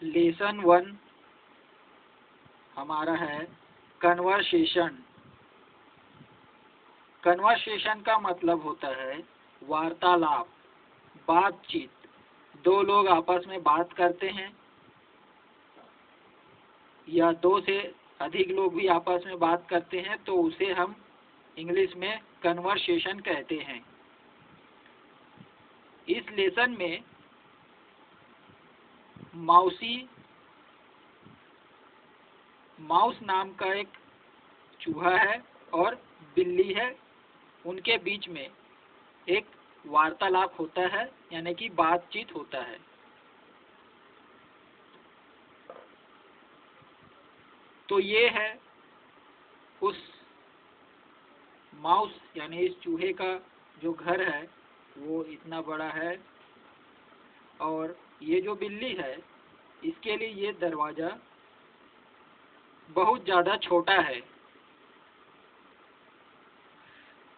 Lesson 1 हमारा है conversation. Conversation का मतलब होता है वार्तालाप, बातचीत। दो लोग आपस में बात करते हैं या दो से अधिक लोग भी आपस में बात करते हैं तो उसे हम इंग्लिश में कन्वर्सेशन कहते हैं। इस लेसन में माउस नाम का एक चूहा है और बिल्ली है, उनके बीच में एक वार्तालाप होता है, यानी कि बातचीत होता है। तो ये है उस माउस यानी इस चूहे का जो घर है वो इतना बड़ा है, और ये जो बिल्ली है इसके लिए ये दरवाजा बहुत ज्यादा छोटा है।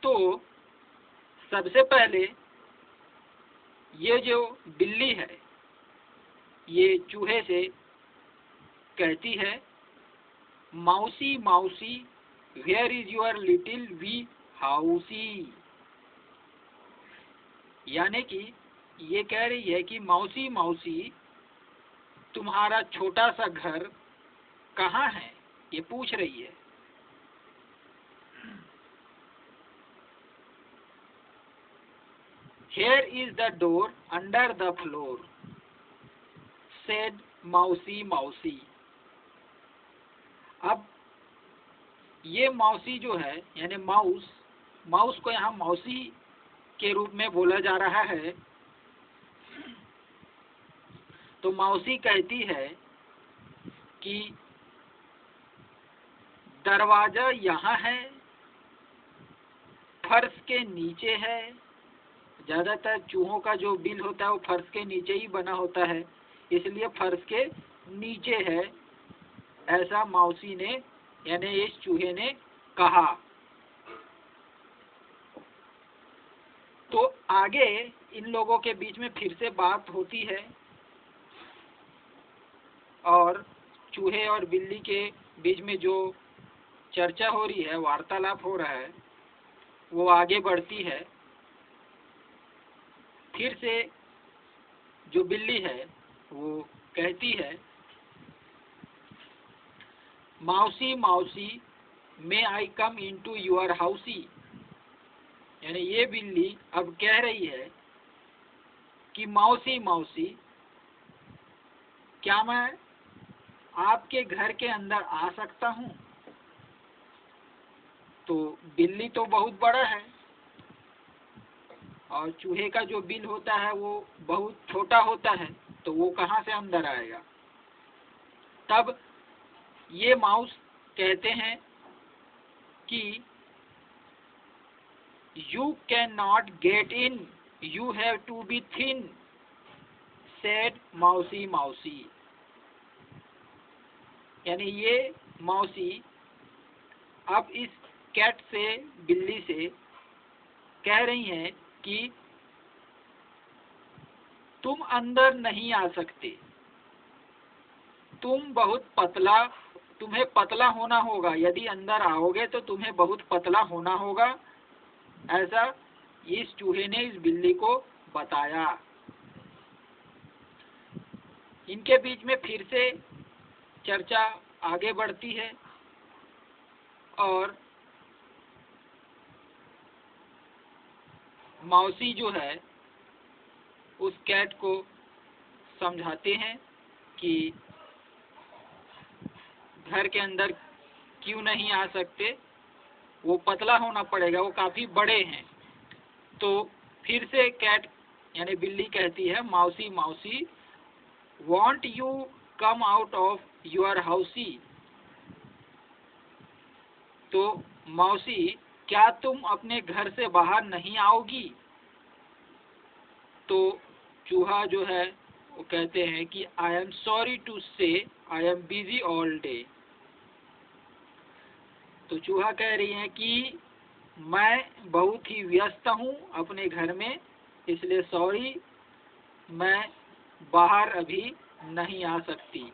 तो सबसे पहले ये जो बिल्ली है ये चूहे से कहती है, mousie mousie where is your little wee housie. यानी कि ये कह रही है कि मौसी मौसी तुम्हारा छोटा सा घर कहाँ है, ये पूछ रही है। Here is the door under the floor, said मौसी मौसी। अब ये मौसी जो है यानी माउस को यहाँ मौसी के रूप में बोला जा रहा है। तो मौसी कहती है कि दरवाजा यहाँ है, फर्श के नीचे है। ज्यादातर चूहों का जो बिल होता है वो फर्श के नीचे ही बना होता है, इसलिए फर्श के नीचे है, ऐसा मौसी ने यानी इस चूहे ने कहा। तो आगे इन लोगों के बीच में फिर से बात होती है और चूहे और बिल्ली के बीच में जो चर्चा हो रही है, वार्तालाप हो रहा है, वो आगे बढ़ती है। फिर से जो बिल्ली है वो कहती है, मौसी मौसी मे आई कम इनटू योर हाउसी। यानी ये बिल्ली अब कह रही है कि मौसी मौसी क्या मैं आपके घर के अंदर आ सकता हूँ। तो बिल्ली तो बहुत बड़ा है और चूहे का जो बिल होता है वो बहुत छोटा होता है, तो वो कहाँ से अंदर आएगा। तब ये माउस कहते हैं कि you can not get in, you have to be thin, said मौसी मौसी। यानी ये मौसी अब इस कैट से, बिल्ली से कह रही हैं कि तुम अंदर नहीं आ सकते, तुम बहुत पतला, तुम्हें पतला होना होगा, यदि अंदर आओगे तो तुम्हें बहुत पतला होना होगा, ऐसा इस चूहे ने इस बिल्ली को बताया। इनके बीच में फिर से चर्चा आगे बढ़ती है और मौसी जो है उस कैट को समझाते हैं कि घर के अंदर क्यों नहीं आ सकते, वो पतला होना पड़ेगा, वो काफी बड़े हैं। तो फिर से कैट यानी बिल्ली कहती है, मौसी मौसी won't you come out of your housie. तो मौसी क्या तुम अपने घर से बाहर नहीं आओगी। तो चूहा जो है वो कहते हैं कि आई एम सॉरी टू से I am busy all day. तो चूहा कह रही है कि मैं बहुत ही व्यस्त हूँ अपने घर में, इसलिए सॉरी, मैं बाहर अभी नहीं आ सकती।